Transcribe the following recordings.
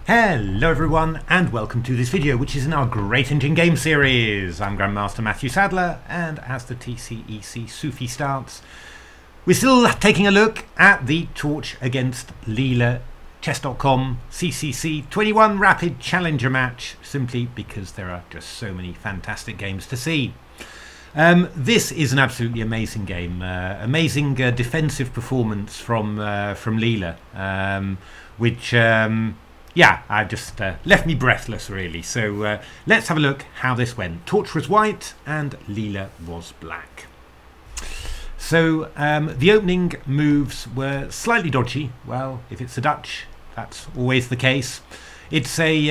Hello everyone and welcome to this video, which is in our Great Engine Game series. I'm Grandmaster Matthew Sadler, and as the TCEC Sufi starts, we're still taking a look at the Torch against Leela Chess.com CCC 21 Rapid Challenger match, simply because there are just so many fantastic games to see. This is an absolutely amazing game, amazing defensive performance from Leela, which yeah, I just left me breathless really. So let's have a look how this went. Torch was white and Leela was black. So the opening moves were slightly dodgy. Well, if it's the Dutch, that's always the case. It's a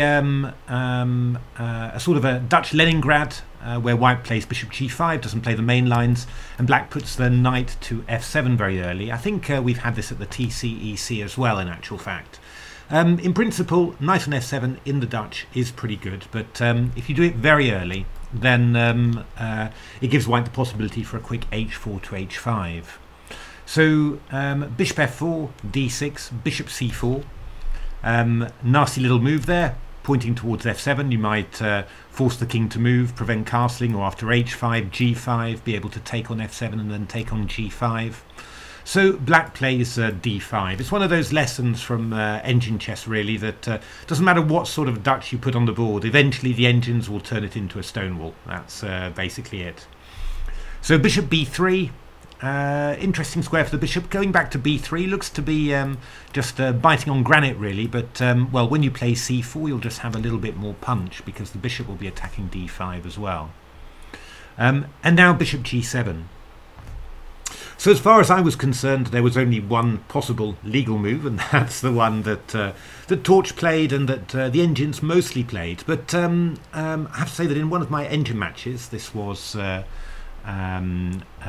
sort of a Dutch Leningrad, where white plays bishop g5, doesn't play the main lines, and black puts the knight to f7 very early. I think we've had this at the TCEC as well, in actual fact. In principle, knight on f7 in the Dutch is pretty good, but if you do it very early, then it gives white the possibility for a quick h4 to h5. So bishop f4, d6, bishop c4. Nasty little move there, pointing towards f7. You might force the king to move, prevent castling, or after h5, g5, be able to take on f7 and then take on g5. So black plays d5. It's one of those lessons from engine chess really, that doesn't matter what sort of Dutch you put on the board, eventually the engines will turn it into a stone wall. That's basically it. So bishop b3, interesting square for the bishop. Going back to b3 looks to be just biting on granite really, but well, when you play c4 you'll just have a little bit more punch because the bishop will be attacking d5 as well. And now bishop g7. So as far as I was concerned, there was only one possible legal move, and that's the one that that Torch played and that the engines mostly played. But I have to say that in one of my engine matches, this was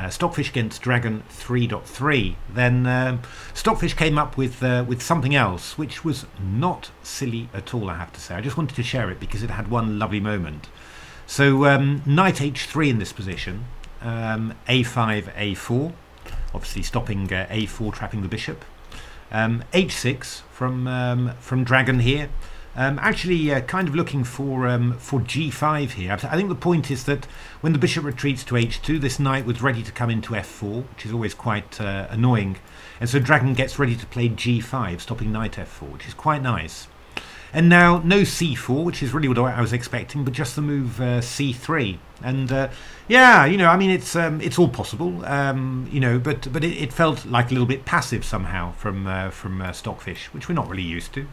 Stockfish against Dragon 3.3, then Stockfish came up with something else, which was not silly at all, I have to say. I just wanted to share it because it had one lovely moment. So knight h3 in this position, a5, a4. Obviously stopping a4, trapping the bishop. h6 from Dragon here. Actually kind of looking for g5 here. I think the point is that when the bishop retreats to h2, this knight was ready to come into f4, which is always quite annoying. And so Dragon gets ready to play g5, stopping knight f4, which is quite nice. And now no c4, which is really what I was expecting, but just the move c3. And yeah, you know, I mean, it's all possible, you know, but it felt like a little bit passive somehow from Stockfish, which we're not really used to.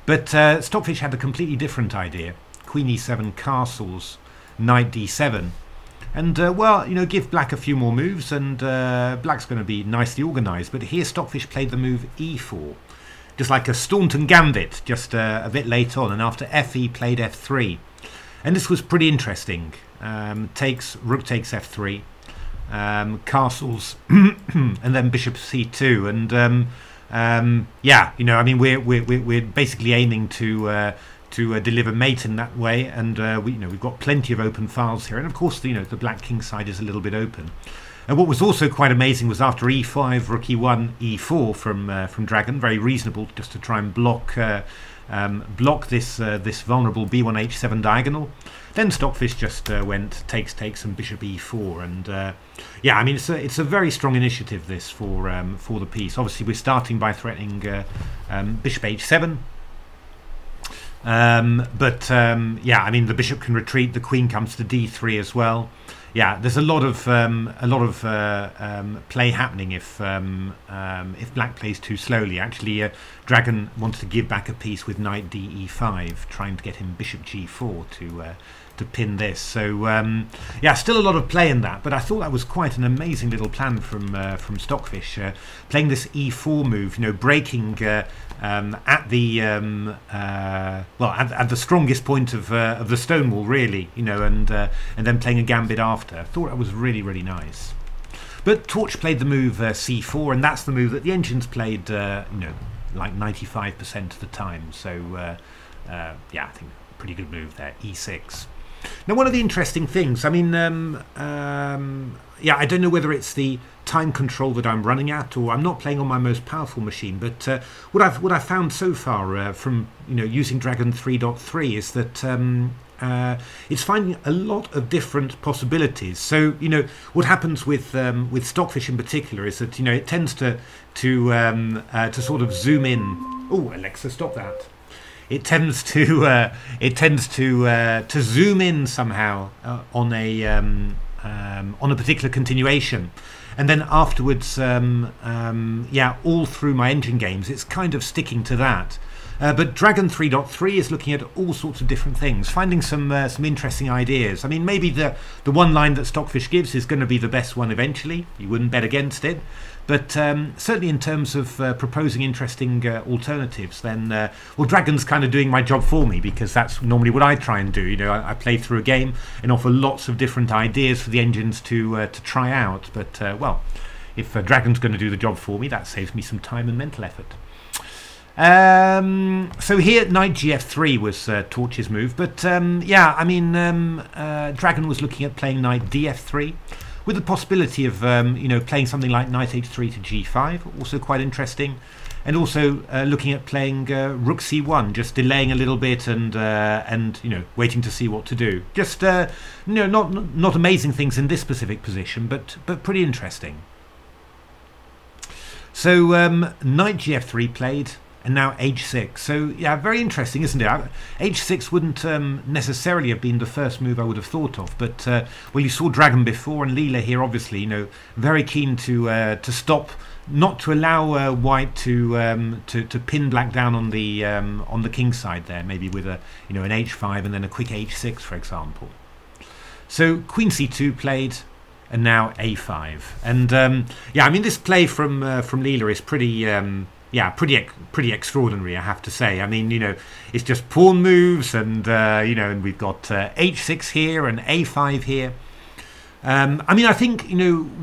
But Stockfish had a completely different idea. Queen e7 castles, knight d7. And, well, you know, give black a few more moves and black's going to be nicely organised. But here Stockfish played the move e4. Just like a Staunton gambit, just a bit late on, and after fe played f3, and this was pretty interesting. Rook takes f3, castles, and then bishop c2, and yeah, you know, I mean, we're basically aiming to deliver mate in that way, and we've got plenty of open files here, and of course, you know, the black king side is a little bit open. And what was also quite amazing was after e5, rook e1, e4 from Dragon, very reasonable, just to try and block this vulnerable b1 h7 diagonal. Then Stockfish just went takes and bishop e4, and yeah, I mean it's a very strong initiative this for the piece. Obviously we're starting by threatening bishop h7. Yeah, I mean the bishop can retreat, the queen comes to d3 as well. Yeah, there's a lot of play happening if black plays too slowly. Actually, Dragon wants to give back a piece with knight de5, trying to get him bishop g4 to pin this. So yeah, still a lot of play in that. But I thought that was quite an amazing little plan from Stockfish, playing this e4 move. You know, breaking at the well at the strongest point of the stone wall, really. You know, and then playing a gambit after. I thought that was really, really nice. But Torch played the move c4, and that's the move that the engines played, you know, like 95% of the time. So yeah, I think pretty good move there. e6. Now, one of the interesting things, I mean, yeah, I don't know whether it's the time control that I'm running at, or I'm not playing on my most powerful machine, but what I've found so far from using Dragon 3.3 is that it's finding a lot of different possibilities. So what happens with Stockfish in particular is that it tends to sort of zoom in. Oh, Alexa, stop that! It tends to zoom in somehow on a particular continuation, and then afterwards, yeah, all through my engine games, it's kind of sticking to that. But Dragon 3.3 is looking at all sorts of different things, finding some interesting ideas. I mean, maybe the one line that Stockfish gives is going to be the best one eventually. You wouldn't bet against it. But certainly in terms of proposing interesting alternatives, then, well, Dragon's kind of doing my job for me, because that's normally what I try and do. I play through a game and offer lots of different ideas for the engines to try out. But, well, if Dragon's going to do the job for me, that saves me some time and mental effort. So here, knight gf3 was Torch's move, but yeah, I mean, Dragon was looking at playing knight df3 with the possibility of playing something like knight h3 to g5, also quite interesting, and also looking at playing rook c1, just delaying a little bit and waiting to see what to do. Just not amazing things in this specific position, but pretty interesting. So knight gf3 played. And now h6. So yeah, very interesting, isn't it? H6 wouldn't necessarily have been the first move I would have thought of, but well, you saw Dragon before, and Leela here, obviously, very keen to stop, not to allow White to pin Black down on the king side there, maybe with an h5 and then a quick h6, for example. So Queen c2 played. And now a5. And yeah, I mean, this play from Leela is pretty. Yeah, pretty extraordinary, I have to say. I mean, it's just pawn moves, and and we've got h6 here and a5 here. I mean, I think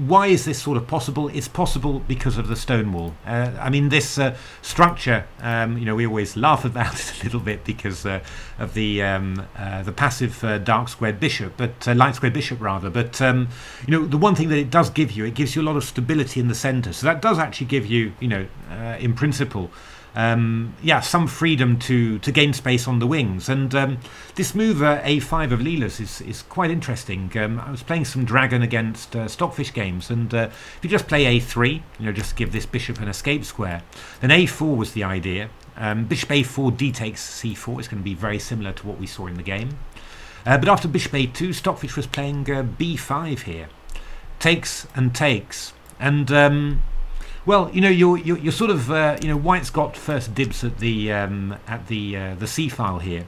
why is this sort of possible? It's possible because of the stone wall. I mean, this structure. We always laugh about it a little bit because of the passive dark squared bishop, but light squared bishop rather. But the one thing that it does give you, it gives you a lot of stability in the center. So that does actually give you, in principle, yeah, some freedom to gain space on the wings. And this move a5 of Leela's is quite interesting. I was playing some Dragon against Stockfish games, and if you just play a3, just give this bishop an escape square, then a4 was the idea. Bishop a4, d takes c4 is going to be very similar to what we saw in the game. But after bishop a2, Stockfish was playing b5 here, takes and takes, and well, you're sort of White's got first dibs at the c file here,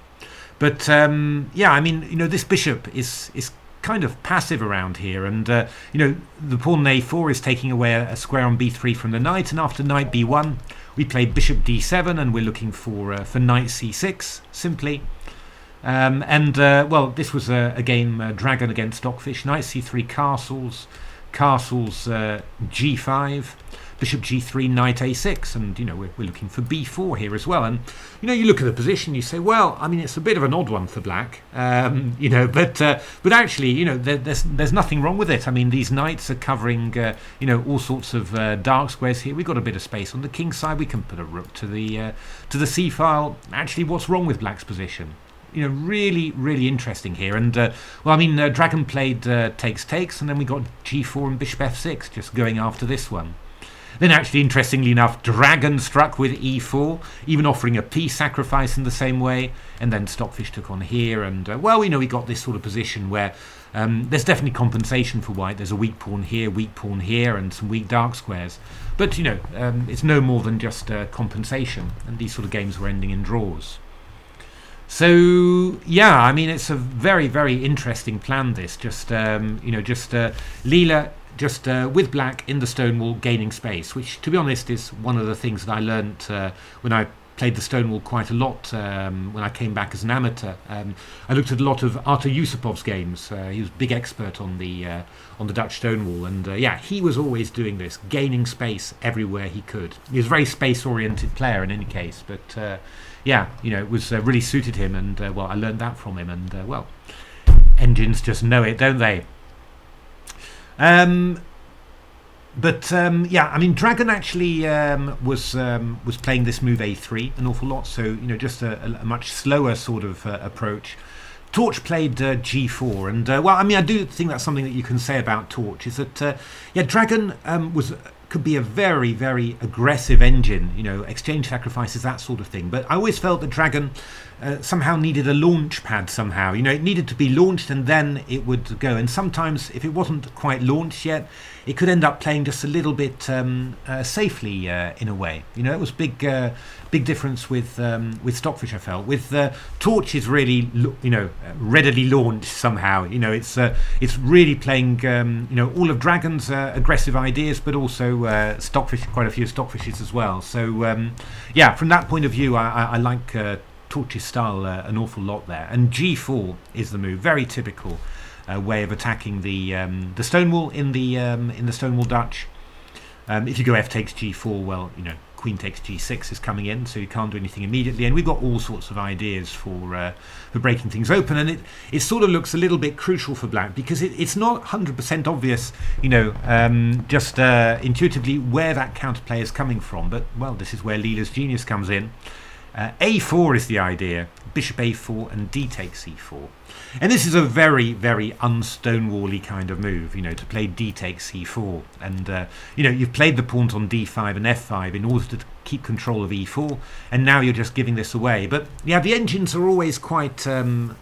but yeah, I mean, this bishop is kind of passive around here, and the pawn a4 is taking away a square on b3 from the knight, and after knight b1 we play bishop d7, and we're looking for knight c6 simply. Well, this was a game Dragon against Stockfish. Knight c3 castles, g5, bishop g3, knight a6, and we're looking for b4 here as well. And you look at the position, you say, well, I mean, it's a bit of an odd one for Black, but actually, there's nothing wrong with it. I mean, these knights are covering all sorts of dark squares here. We've got a bit of space on the king side. We can put a rook to the c file. Actually, what's wrong with Black's position? Really interesting here. And well, I mean, Dragon played takes, and then we got g4 and bishop f6 just going after this one. Then actually, interestingly enough, Dragon struck with e4, even offering a piece sacrifice in the same way, and then Stockfish took on here, and well, we got this sort of position where there's definitely compensation for White. There's a weak pawn here, and some weak dark squares, but it's no more than just compensation, and these sort of games were ending in draws. So yeah, I mean, it's a very interesting plan, this. Just Leela just with Black in the stone wall gaining space, which, to be honest, is one of the things that I learnt when I played the stone wall quite a lot when I came back as an amateur. I looked at a lot of Artur Yusupov's games. He was a big expert on the Dutch stone wall, and yeah, he was always doing this, gaining space everywhere he could. He was a very space-oriented player in any case, but yeah, it was really suited him, and well, I learned that from him, and well, engines just know it, don't they? Yeah, I mean, Dragon actually was playing this move A3 an awful lot, so you know, just a much slower sort of approach. Torch played G4, and well, I mean, I do think that's something that you can say about Torch, is that yeah, Dragon could be a very, very aggressive engine, you know, exchange sacrifices, that sort of thing. But I always felt that Dragon somehow needed a launch pad somehow. You know, it needed to be launched and then it would go. And sometimes, if it wasn't quite launched yet, it could end up playing just a little bit safely in a way. You know, it was big difference with Stockfish, I felt. With Torch is really, you know, readily launched somehow. You know, it's really playing, you know, all of Dragon's aggressive ideas, but also Stockfish, quite a few Stockfishes as well. So yeah, from that point of view, I like Torch's style an awful lot there. And G4 is the move, very typical way of attacking the Stonewall in the Stonewall Dutch. If you go F takes G4, well, you know, Queen takes G6 is coming in, so you can't do anything immediately. And we've got all sorts of ideas for breaking things open, and it sort of looks a little bit crucial for Black, because it's not 100% obvious, you know, just intuitively where that counterplay is coming from. But well, this is where Leela's genius comes in. A4 is the idea, bishop A4 and D takes C4. And this is a very, very unstonewally kind of move, you know, to play D takes C4. And, you know, you've played the pawns on D5 and F5 in order to keep control of E4, and now you're just giving this away. But, yeah, the engines are always quite, have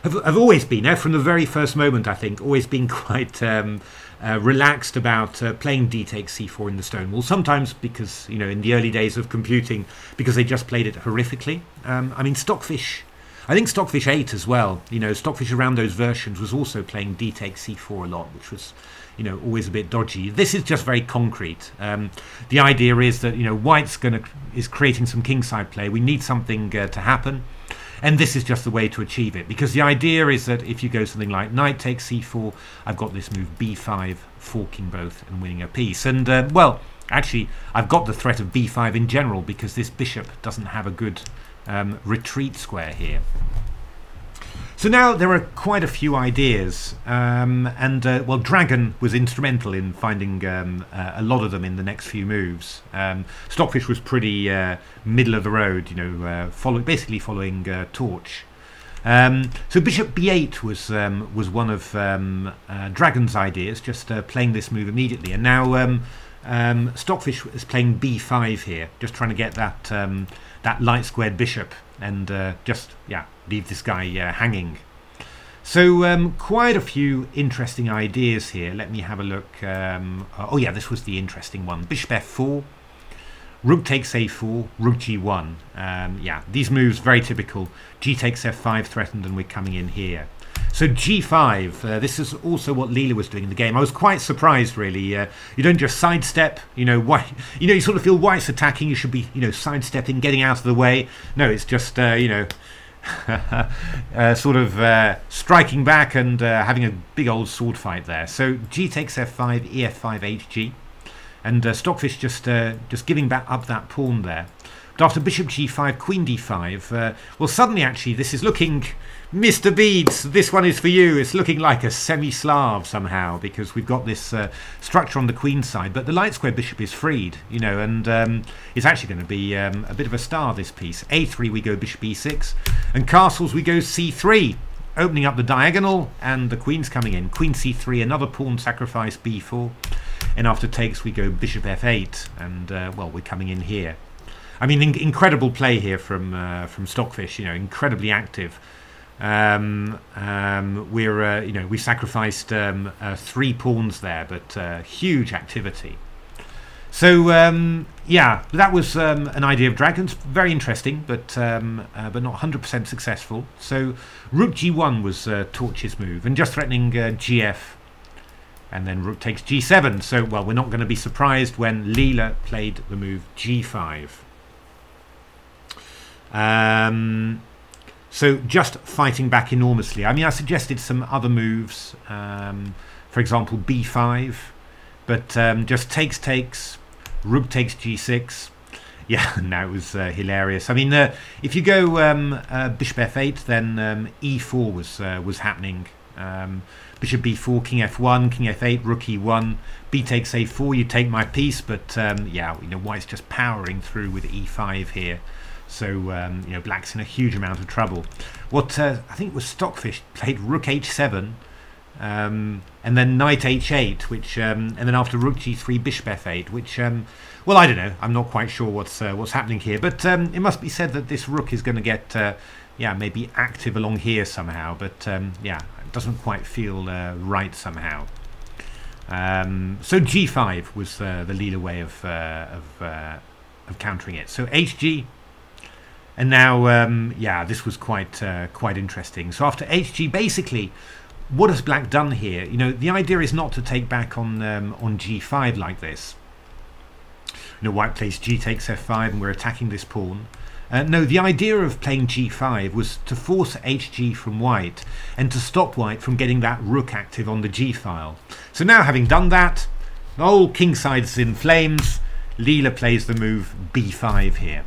always been, from the very first moment, I think, always been quite relaxed about playing D takes C4 in the Stonewall. Sometimes because, you know, in the early days of computing, because they just played it horrifically. I mean, Stockfish, I think Stockfish 8 as well, you know, Stockfish around those versions was also playing D takes C4 a lot, which was, you know, always a bit dodgy. This is just very concrete. The idea is that, you know, White's is creating some kingside play. We need something to happen. And this is just the way to achieve it, because the idea is that if you go something like knight takes c4, I've got this move b5, forking both and winning a piece. And, well, actually, I've got the threat of b5 in general, because this bishop doesn't have a good retreat square here. So now there are quite a few ideas, and well, Dragon was instrumental in finding a lot of them in the next few moves. Stockfish was pretty middle of the road, you know, basically following Torch. So bishop b8 was one of Dragon's ideas, just playing this move immediately. And now Stockfish is playing b5 here, just trying to get that that light squared bishop and just, yeah, leave this guy hanging. So quite a few interesting ideas here. Let me have a look. Oh yeah, this was the interesting one. Bishop f4, rook takes a4, rook g1. Yeah, these moves very typical. G takes f5 threatened, and we're coming in here. So g5, this is also what Leela was doing in the game. I was quite surprised, really. You don't just sidestep, you know, you sort of feel White's attacking, you should be, you know, sidestepping, getting out of the way. No, it's just, you know, sort of striking back and having a big old sword fight there. So G takes f5, ef5, hg, and Stockfish just giving back up that pawn there. But after bishop g5, queen d5, well, suddenly actually this is looking, Mr. Beads, this one is for you. It's looking like a semi-Slav somehow, because we've got this structure on the queen side, but the light square bishop is freed, you know, and it's actually going to be a bit of a star, this piece. A3 we go bishop e6, and castles we go c3, opening up the diagonal, and the queen's coming in. Queen c3, another pawn sacrifice b4, and after takes we go bishop f8, and well, we're coming in here. I mean, incredible play here from Stockfish, you know, incredibly active. We're you know, we sacrificed 3 pawns there, but huge activity. So yeah, that was an idea of Dragon's, very interesting, but not 100% successful. So rook g1 was Torch's move, and just threatening gf, and then rook takes g7. So, well, we're not going to be surprised when Leela played the move g5. So just fighting back enormously. I mean, I suggested some other moves, for example b5, but just takes, rook takes g6, Yeah, no, it was hilarious. I mean, if you go bishop f8, then e4 was happening. Bishop b4, king f1, king f8, rook e1, b takes a4. You take my piece, but yeah, you know, white's just powering through with e5 here. So you know, black's in a huge amount of trouble. What I think it was Stockfish played rook h7. And then knight h8, which and then after rook g3, bishop f8, which well, I don't know, I'm not quite sure what's happening here, but it must be said that this rook is going to get yeah, maybe active along here somehow, but yeah, it doesn't quite feel right somehow. So g5 was the Leela way of countering it. So hg, and now yeah, this was quite interesting. So after hg, basically, what has black done here? You know, the idea is not to take back on g5 like this. You know, white plays g takes f5, and we're attacking this pawn. No, the idea of playing g5 was to force hg from white and to stop white from getting that rook active on the g file. So now, having done that, the whole king side's in flames. Leela plays the move b5 here.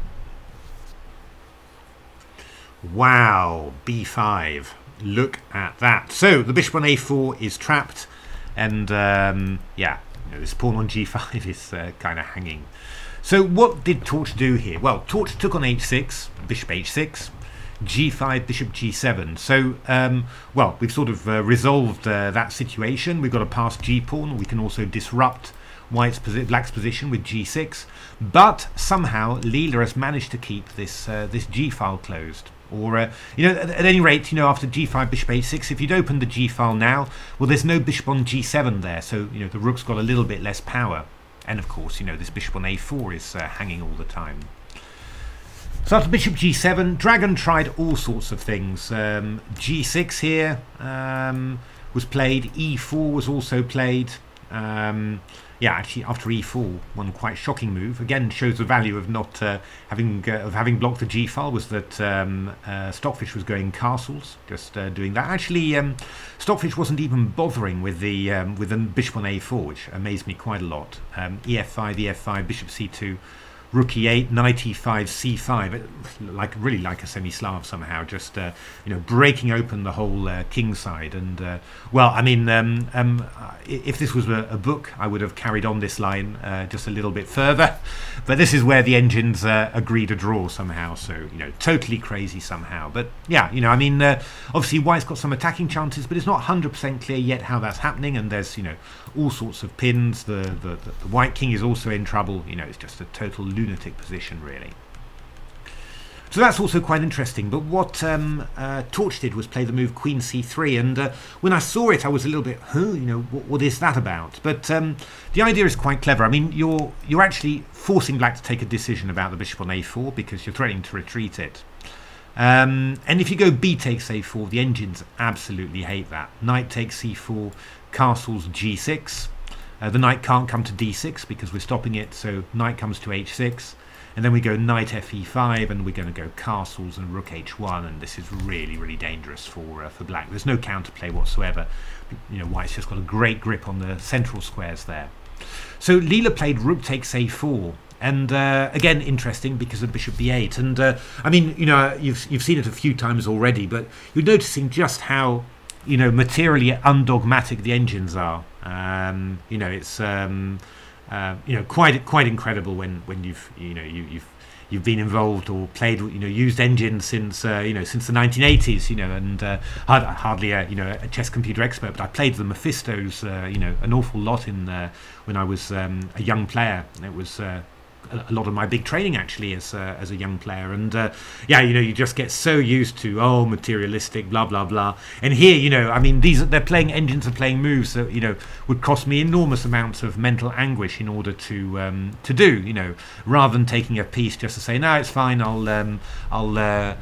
Wow, b5. Look at that. So the bishop on a4 is trapped, and yeah, you know, this pawn on g5 is kind of hanging. So what did Torch do here? Well, Torch took on h6, bishop h6, g5, bishop g7. So well, we've sort of resolved that situation. We've got a passed g pawn. We can also disrupt black's position with g6, but somehow Leela has managed to keep this this g file closed. Or you know, at any rate, you know, after g5, bishop h6, if you'd open the g file now, well, there's no bishop on g7 there, so you know, the rook's got a little bit less power. And of course, you know, this bishop on a4 is hanging all the time. So after bishop g7, Dragon tried all sorts of things. G6 here was played. E4 was also played. Yeah, actually, after e4, one quite shocking move, again shows the value of not having blocked the g file, was that Stockfish was going castles, just doing that. Actually, Stockfish wasn't even bothering with the bishop on a4, which amazed me quite a lot. ef5, ef5, bishop c2, rook e8, knight e5, c5, really like a semi-Slav somehow, just you know, breaking open the whole king side. And well, I mean, if this was a book, I would have carried on this line just a little bit further, but this is where the engines agree to draw somehow. So you know, totally crazy somehow. But yeah, you know, I mean, obviously white's got some attacking chances, but it's not 100% clear yet how that's happening. And there's, you know, all sorts of pins. The white king is also in trouble. You know, it's just a total lunatic position, really. So that's also quite interesting. But what Torch did was play the move queen c3, and when I saw it, I was a little bit, huh, you know, what is that about? But the idea is quite clever. I mean, you're actually forcing black to take a decision about the bishop on a4 because you're threatening to retreat it. And if you go b takes a4, the engines absolutely hate that. Knight takes c4, castles g6. The knight can't come to d6 because we're stopping it, so knight comes to h6, and then we go knight fe5, and we're going to go castles and rook h1, and this is really, really dangerous for black. There's no counterplay whatsoever. You know, white's just got a great grip on the central squares there. So Leela played rook takes a4, and again, interesting because of bishop b8. And I mean, you know, you've seen it a few times already, but you're noticing just how, you know, materially undogmatic the engines are. You know, it's you know, quite incredible when you've been involved or played, you know, used engines since you know, since the 1980s, you know, and hardly you know, a chess computer expert, but I played the Mephistos, you know, an awful lot in when I was a young player. It was a lot of my big training actually as a young player, and yeah, you know, you just get so used to, oh, materialistic, blah blah blah. And here, you know, I mean, they're playing engines and playing moves that, you know, would cost me enormous amounts of mental anguish in order to do, you know, rather than taking a piece just to say, no, it's fine, I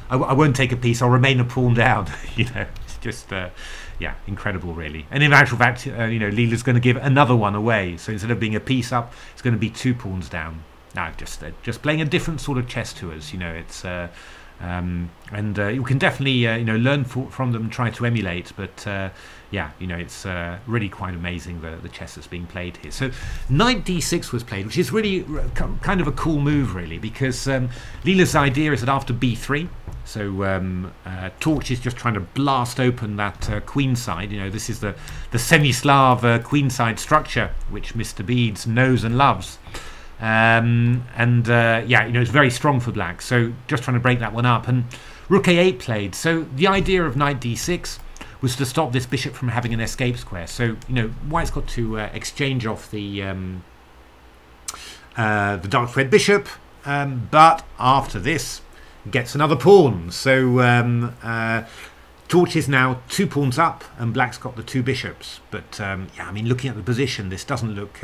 won't take a piece, I'll remain a pawn down. You know, it's just yeah, incredible really. And in actual fact, you know, Leela's going to give another one away, so instead of being a piece up, it's going to be 2 pawns down. No, just playing a different sort of chess to us. You know, it's And you can definitely learn from them, try to emulate. But yeah, it's really quite amazing the chess that's being played here. So knight d6 was played, which is really kind of a cool move, really, because Leela's idea is that after b3, so Torch is just trying to blast open that queen side. This is the semi-Slav queenside structure, which Mr. Beads knows and loves. Yeah, it's very strong for black, so just trying to break that one up. And rook a8 played. So the idea of knight d6 was to stop this bishop from having an escape square. So white's got to exchange off the dark red bishop, but after this gets another pawn. So Torch is now 2 pawns up and black's got the 2 bishops. But yeah, I mean, looking at the position, this doesn't look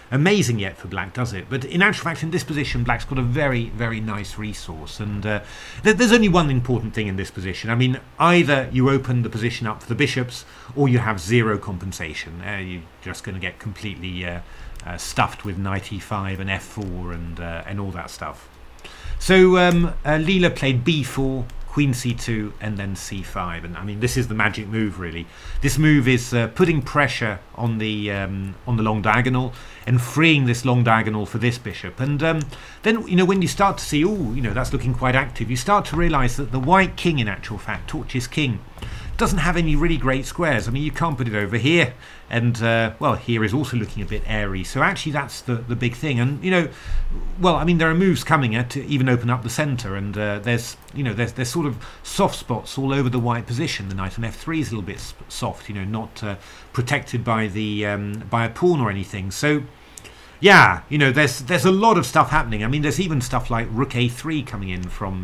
amazing yet for black, does it? But in actual fact, in this position, black's got a very, very nice resource. And there's only one important thing in this position. I mean, either you open the position up for the bishops or you have 0 compensation. You're just going to get completely stuffed with knight e5 and f4 and all that stuff. So Leela played b4, queen c2 and then c5, and I mean, this is the magic move, really. This move is putting pressure on the long diagonal and freeing this long diagonal for this bishop. And then when you start to see, that's looking quite active, you start to realize that the white king, in actual fact, Torch's king, doesn't have any really great squares. I mean, you can't put it over here, and well, here is also looking a bit airy. So actually, that's the big thing. And well, I mean, there are moves coming to even open up the center, and there's sort of soft spots all over the white position. The knight on f3 is a little bit soft, not protected by the by a pawn or anything. So yeah, there's a lot of stuff happening. I mean, there's even stuff like rook a3 coming in from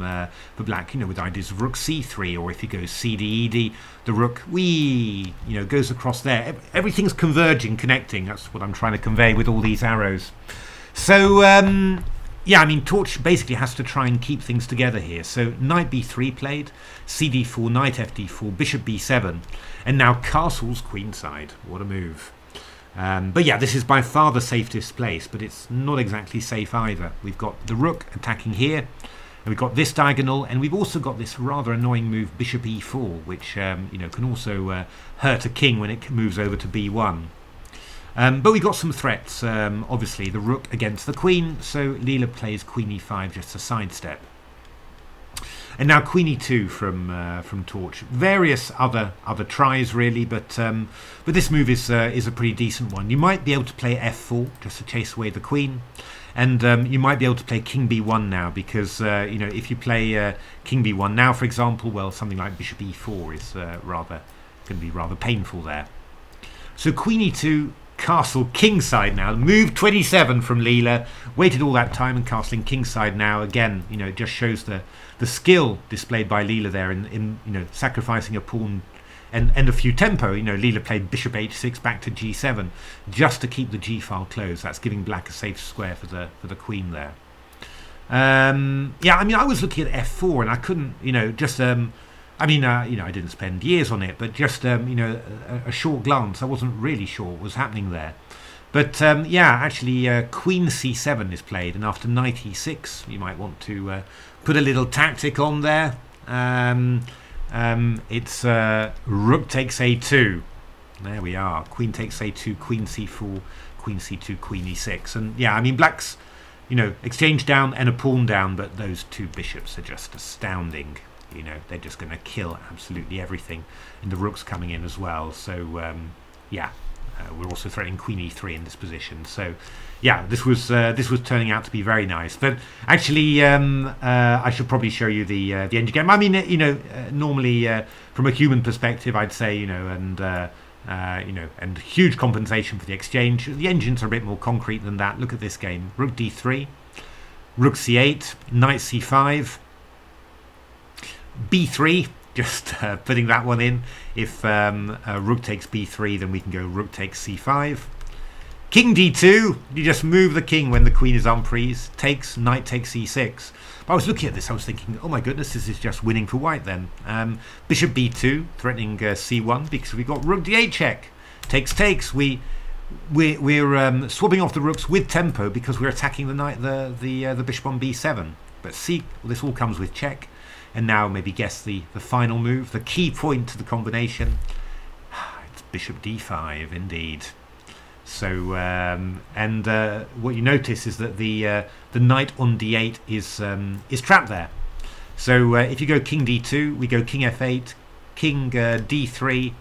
for black, with ideas of rook c3, or if you go cd, ed, the rook goes across there. Everything's converging, connecting. That's what I'm trying to convey with all these arrows. So yeah, I mean, Torch basically has to try and keep things together here. So knight b3 played, cd4, knight fd4, bishop b7, and now castles queenside. What a move. But yeah, this is by far the safest place, but it's not exactly safe either. We've got the rook attacking here, and we've got this diagonal, and we've also got this rather annoying move bishop e4, which can also hurt a king when it moves over to b1. But we've got some threats. Obviously, the rook against the queen, so Leela plays queen e5 just a sidestep. And now queen e2 from Torch. Various other tries, really, but this move is a pretty decent one. You might be able to play f4 just to chase away the queen, and you might be able to play king b1 now, because if you play king b1 now, for example, well, something like bishop e4 is going to be rather painful there. So queen e2. Castle kingside now. Move 27 from Leela. Waited all that time and castling kingside now. Again, it just shows the skill displayed by Leela there in sacrificing a pawn and a few tempo. Leela played bishop h6 back to g7 just to keep the g file closed. That's giving black a safe square for the queen there. Yeah, I mean, I was looking at f4 and I couldn't, just I mean, I didn't spend years on it, but just, a short glance, I wasn't really sure what was happening there. But, yeah, actually, queen c7 is played, and after knight e6, you might want to put a little tactic on there. It's rook takes a2. There we are. Queen takes a2, queen c4, queen c2, queen e6. And, yeah, I mean, black's, exchange down and a pawn down, but those 2 bishops are just astounding. They're just going to kill absolutely everything, and the rook's coming in as well. So yeah, we're also threatening queen e3 in this position. So yeah, this was turning out to be very nice. But actually, I should probably show you the engine game. I mean, normally from a human perspective, I'd say and huge compensation for the exchange. The engines are a bit more concrete than that. Look at this game: rook d3, rook c8, knight c5. b3, just putting that one in. If rook takes b3, then we can go rook takes c5. King d2, you just move the king when the queen is unfreeze. Takes, knight takes e6. But I was looking at this, I was thinking, oh my goodness, this is just winning for white then. Bishop b2, threatening c1, because we've got rook d8 check. Takes. We're swapping off the rooks with tempo because we're attacking the knight, the bishop on b7. But see, this all comes with check. And now maybe guess the final move, the key point to the combination. It's bishop d5 indeed. So what you notice is that the knight on d8 is trapped there. So if you go king d2, we go king f8, king d3.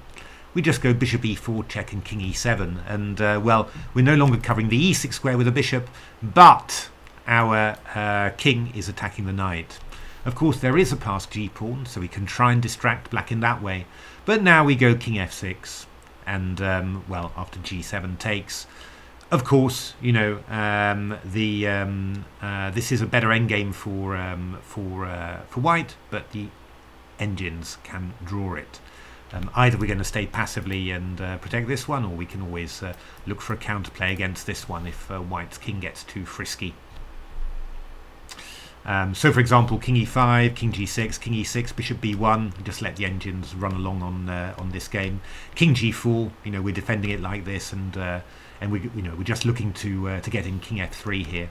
We just go bishop e4 check and king e7, and well, we're no longer covering the e6 square with a bishop, but our king is attacking the knight. Of course, there is a passed g pawn, so we can try and distract black in that way. But now we go king f6, and well, after g7 takes, of course, you know, this is a better endgame for white, but the engines can draw it. Either we're going to stay passively and protect this one, or we can always look for a counterplay against this one if white's king gets too frisky. So for example, king e5, king g6, king e6, bishop b1, just let the engines run along on this game. King g4, you know, we're defending it like this, and we're just looking to get in king f3 here.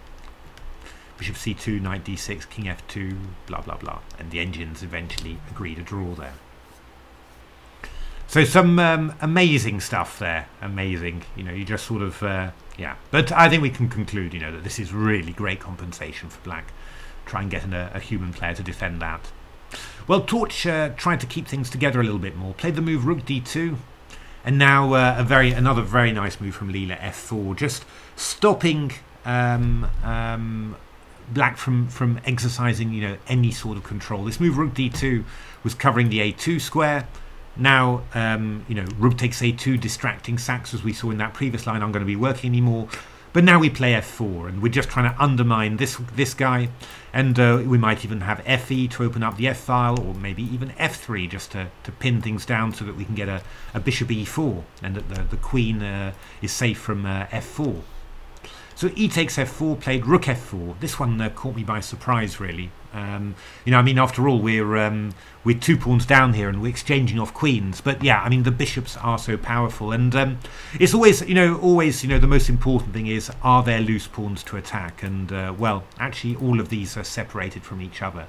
Bishop c2, knight d6, king f2, blah blah blah, and the engines eventually agree to draw there. So some amazing stuff there, amazing. You know, you just sort of yeah. But I think we can conclude, you know, that this is really great compensation for black. Try and get in a human player to defend that. Well, Torch tried to keep things together a little bit more. Played the move rook d2, and now another very nice move from Leela, f4, just stopping black from exercising, you know, any sort of control. This move rook d2 was covering the a2 square. Now, you know, rook takes a2, distracting sacks, as we saw in that previous line, aren't going to be working anymore. But now we play f4, and we're just trying to undermine this guy, and we might even have fe to open up the f file, or maybe even f3 just to pin things down so that we can get a bishop e4, and that the queen is safe from f4. So e takes f4, played rook f4. This one caught me by surprise, really. You know, I mean, after all, we're 2 pawns down here, and we're exchanging off queens. But yeah, I mean, the bishops are so powerful, and it's always, the most important thing is, are there loose pawns to attack? And well, actually, all of these are separated from each other.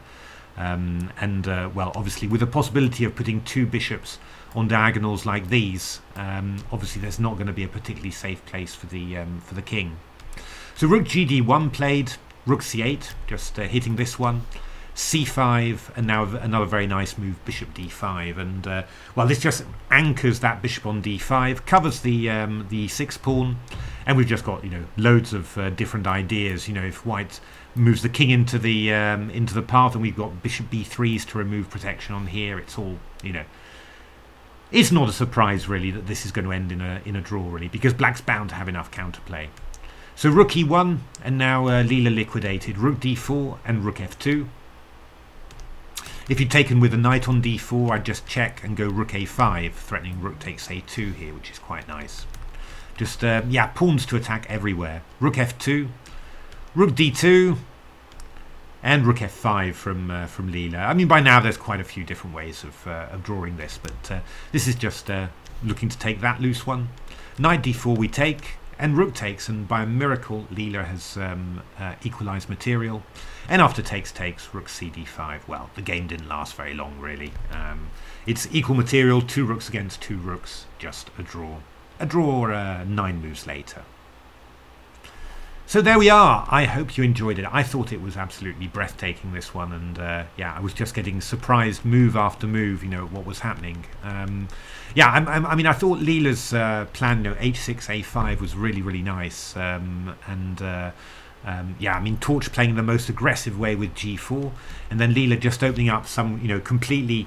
Well, obviously, with the possibility of putting 2 bishops on diagonals like these, obviously, there's not going to be a particularly safe place for the king. So rook gd1 played, rook c8, just hitting this one, c5, and now another very nice move, bishop d5, and well, this just anchors that bishop on d5, covers the e6 pawn, and we've just got, you know, loads of different ideas. You know, if white moves the king into the path, and we've got bishop b3s to remove protection on here, it's all, you know, it's not a surprise really that this is going to end in a draw, really, because black's bound to have enough counterplay. So rook e1, and now Leela liquidated rook d4 and rook f2. If you'd taken with a knight on d4, I'd just check and go rook a5, threatening rook takes a2 here, which is quite nice. Just, yeah, pawns to attack everywhere. Rook f2, rook d2, and rook f5 from Leela. I mean, by now there's quite a few different ways of drawing this, but this is just looking to take that loose one. Knight d4 we take, and rook takes, and by a miracle Leela has equalized material, and after takes, rook cd5. Well, the game didn't last very long, really. It's equal material, 2 rooks against 2 rooks, just a draw. A draw 9 moves later. So there we are. I hope you enjoyed it. I thought it was absolutely breathtaking, this one, and yeah, I was just getting surprised move after move, you know, what was happening. Yeah, I mean, I thought Leela's plan, you know, h6, a5 was really, really nice, yeah, I mean, Torch playing the most aggressive way with g4, and then Leela just opening up some, you know, completely,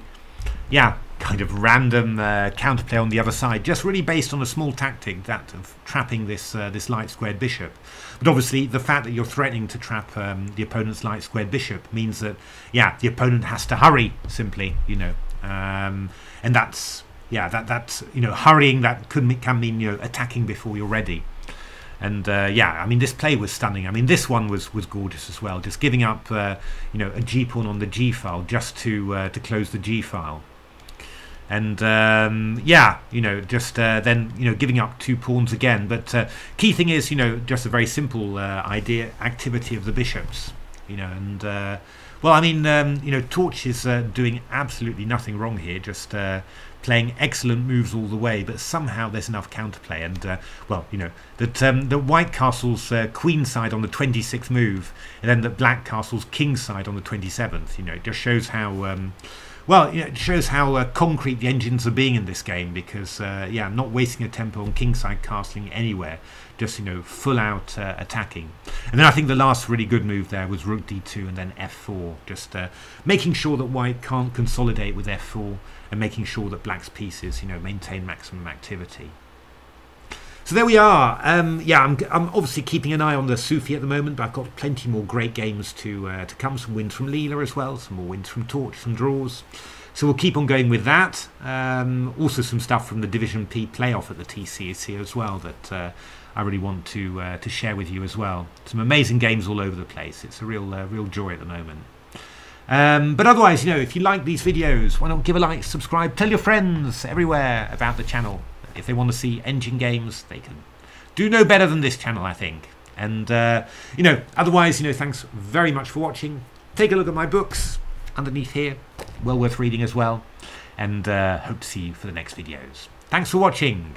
yeah, kind of random counterplay on the other side, just really based on a small tactic, that of trapping this light squared bishop. But obviously the fact that you're threatening to trap the opponent's light squared bishop means that, yeah, the opponent has to hurry, simply, you know, and that's, yeah, that's, you know, hurrying, that can mean, you know, attacking before you're ready. And yeah, I mean, this play was stunning. I mean, this one was gorgeous as well, just giving up you know, a g pawn on the g file just to close the g file. And yeah, you know, just then, you know, giving up 2 pawns again. But key thing is, you know, just a very simple activity of the bishops. you know, and well, I mean, you know, Torch is doing absolutely nothing wrong here, just playing excellent moves all the way, but somehow there's enough counterplay, and well, you know, that the white castle's queen side on the 26th move, and then the black castle's king side on the 27th. You know, it just shows how well, you know, it shows how concrete the engines are being in this game, because yeah, not wasting a tempo on kingside castling anywhere, just, you know, full out attacking. And then I think the last really good move there was rook d2 and then f4, just making sure that white can't consolidate with f4, and making sure that black's pieces, you know, maintain maximum activity. So there we are. Yeah, I'm obviously keeping an eye on the Sufi at the moment, but I've got plenty more great games to come. Some wins from Leela as well, some more wins from Torch, some draws. So we'll keep on going with that. Also some stuff from the Division P playoff at the TCCC as well that I really want to share with you as well. Some amazing games all over the place. It's a real joy at the moment. But otherwise, you know, if you like these videos, why not give a like, subscribe, tell your friends everywhere about the channel. If they want to see engine games, they can do no better than this channel, I think. And, you know, otherwise, you know, thanks very much for watching. Take a look at my books underneath here. Well worth reading as well. And hope to see you for the next videos. Thanks for watching.